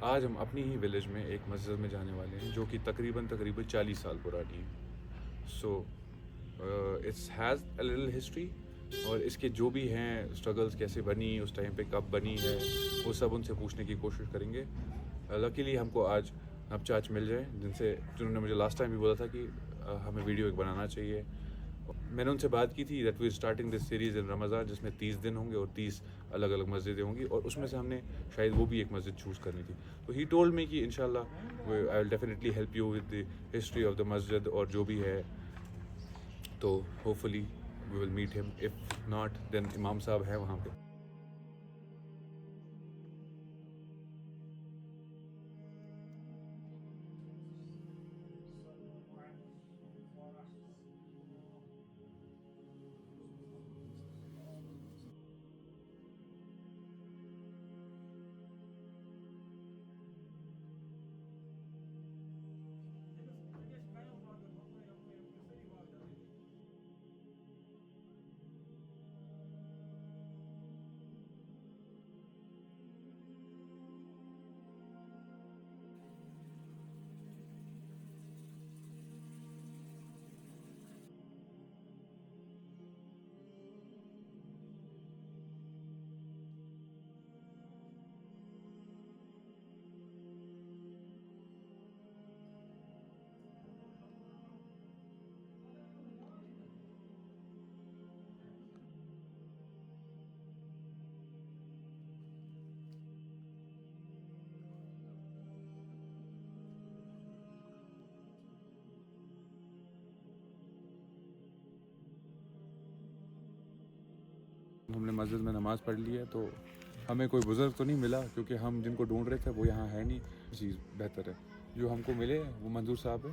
آج ہم اپنی ہی ولیج میں ایک مسجد میں جانے والے ہیں جو کہ تقریباً 40 سال پرانی ہے. So it's has a little history, اور اس کے جو بھی ہیں اسٹرگلس کیسے بنی, اس ٹائم پہ کب بنی ہے, وہ سب ان سے پوچھنے کی کوشش کریں گے. لکیلی ہم کو آج چاچ مل جائیں جنہوں نے مجھے لاسٹ ٹائم بھی بولا تھا کہ ہمیں ویڈیو ایک بنانا چاہیے. میں نے ان سے بات کی تھی that we starting this series in Ramzan, جس میں 30 دن ہوں گے اور 30 الگ الگ مسجدیں ہوں گی, اور اس میں سے ہم نے شاید وہ بھی ایک مسجد چوز کرنی تھی. تو ہی ٹولڈ می کہ انشاءاللہ I will definitely help you with the history of the مسجد اور جو بھی ہے. تو hopefully we will meet him, if not then امام صاحب ہیں وہاں پہ. ہم نے مسجد میں نماز پڑھ لی ہے, تو ہمیں کوئی بزرگ تو نہیں ملا کیونکہ ہم جن کو ڈھونڈ رہے تھے وہ یہاں ہے نہیں. چیز بہتر ہے جو ہم کو ملے وہ منظور صاحب ہے.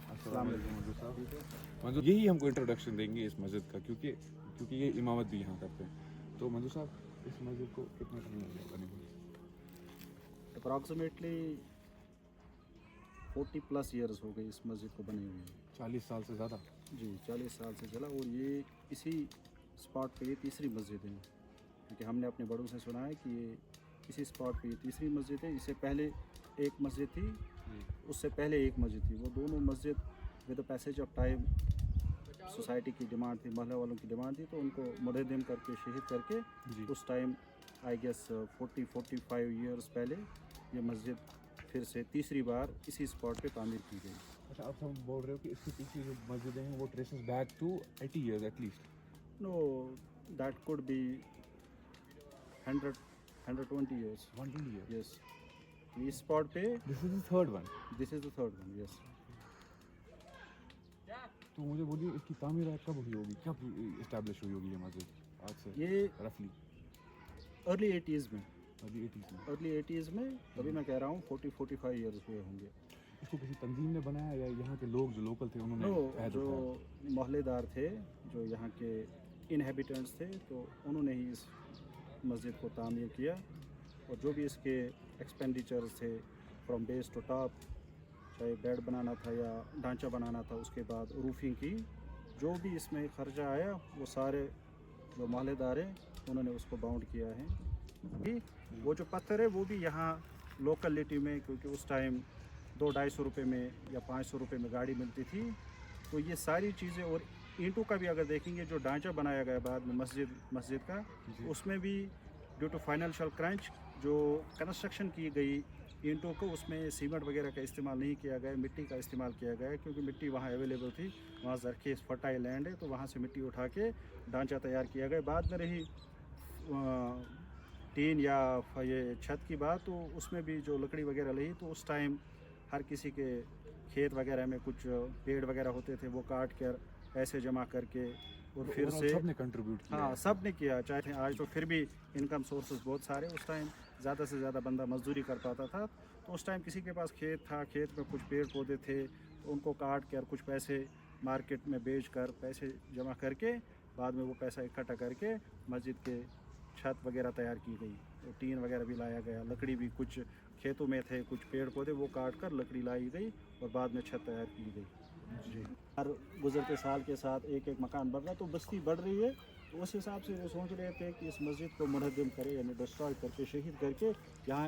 السلام علیکم منظور صاحب. منظور یہی ہم کو انٹروڈکشن دیں گے اس مسجد کا, کیونکہ یہ امامت بھی یہاں کرتے ہیں. تو منظور صاحب اس مسجد کو کتنے ٹائم ہو گیا بنے ہوئے؟ اپراکسیمیٹلی 40+ ایئرس ہو گئے اس مسجد کو بنے ہوئے. 40 سال سے زیادہ. جی 40 سال سے چلا, اور یہ اسی اسپاٹ پہ یہ تیسری مسجد ہے, کیونکہ ہم نے اپنے بڑوں سے سنا ہے کہ یہ اسی اسپاٹ پہ یہ تیسری مسجد ہے. اس سے پہلے ایک مسجد تھی, اس سے پہلے ایک مسجد تھی. وہ دونوں مسجد with the passage of time society کی ڈیمانڈ تھی, محلہ والوں کی ڈیمانڈ تھی, تو ان کو منہدم کر کے شہید کر کے اس ٹائم آئی گیس 45 ایئرس پہلے یہ مسجد پھر سے تیسری بار اسی اسپاٹ پہ تعمیر کی گئی. اچھا, اب ہم بول رہے ہو کہ اس کی پیچھے جو مسجدیں ہیں وہ traces back to 80 years at least. No, that could be 120 years. 120 years. Yes, اس اسپاٹ پہ this is the third one. This is the third one. Yes. تو مجھے بولیے اس کی تعمیرات کب ہوئی ہوگی, کب اسٹیبلش ہوئی ہوگی یہ مسجد آج سے یہ رفلی؟ ارلی 80s میں. ابھی 80s میں. ارلی 80s میں, ابھی میں کہہ رہا ہوں 45 ایئرس ہوئے ہوں گے. اس کو کسی تنظیم نے بنایا یا یہاں کے لوگ جو لوکل تھے انہوں نے؟ جو محلے دار تھے, جو یہاں کے انہیبیٹنٹس تھے, تو انہوں نے ہی اس مسجد کو تعمیر کیا. اور جو بھی اس کے ایکسپینڈیچرز تھے فرام بیس ٹو ٹاپ, چاہے بیڈ بنانا تھا یا ڈھانچہ بنانا تھا, اس کے بعد روفنگ کی, جو بھی اس میں خرچہ آیا وہ سارے جو محلے دار ہیں انہوں نے اس کو باؤنڈ کیا ہے. وہ جو پتھر ہے وہ بھی یہاں لوکلٹی میں, کیونکہ اس ٹائم 200-250 روپے میں یا 500 روپے میں گاڑی ملتی تھی, تو یہ ساری چیزیں. اور اینٹوں کا بھی اگر دیکھیں گے جو ڈھانچہ بنایا گیا بعد میں مسجد کا, اس میں بھی ڈیو ٹو فائنینشیل کرنچ جو کنسٹرکشن کی گئی اینٹوں کو, اس میں سیمنٹ وغیرہ کا استعمال نہیں کیا گیا, مٹی کا استعمال کیا گیا, کیونکہ مٹی وہاں اویلیبل تھی, وہاں زرخیز فرٹائل لینڈ ہے, تو وہاں سے مٹی اٹھا کے ڈھانچہ تیار کیا گیا. بعد میں رہی ٹین یا یہ چھت کی بات, تو اس میں بھی جو لکڑی وغیرہ لگی, تو اس ٹائم ہر کسی کے کھیت وغیرہ میں کچھ پیڑ وغیرہ ہوتے تھے, وہ کاٹ کر پیسے جمع کر کے اور پھر سے سب نے کنٹریبیوٹ کیا. ہاں, سب نے کیا. چاہے آج تو پھر بھی انکم سورسز بہت سارے, اس ٹائم زیادہ سے زیادہ بندہ مزدوری کر پاتا تھا, تو اس ٹائم کسی کے پاس کھیت تھا, کھیت میں کچھ پیڑ پودے تھے, تو ان کو کاٹ کر کچھ پیسے مارکیٹ میں بیچ کر پیسے جمع کر کے بعد میں وہ پیسہ اکٹھا کر کے مسجد کے چھت وغیرہ تیار کی گئی. ٹین وغیرہ بھی لایا گیا, لکڑی بھی کچھ کھیتوں میں تھے, کچھ پیڑ پودے وہ کاٹ کر لکڑی لائی گئی اور بعد میں چھت تیار کی گئی. جی, ہر گزرتے سال کے ساتھ ایک ایک مکان بڑھ رہا, تو بستی بڑھ رہی ہے, تو اس حساب سے وہ سوچ رہے تھے کہ اس مسجد کو منہدم کرے, یعنی ڈسٹرائے کر کے شہید کر کے یہاں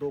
2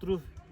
30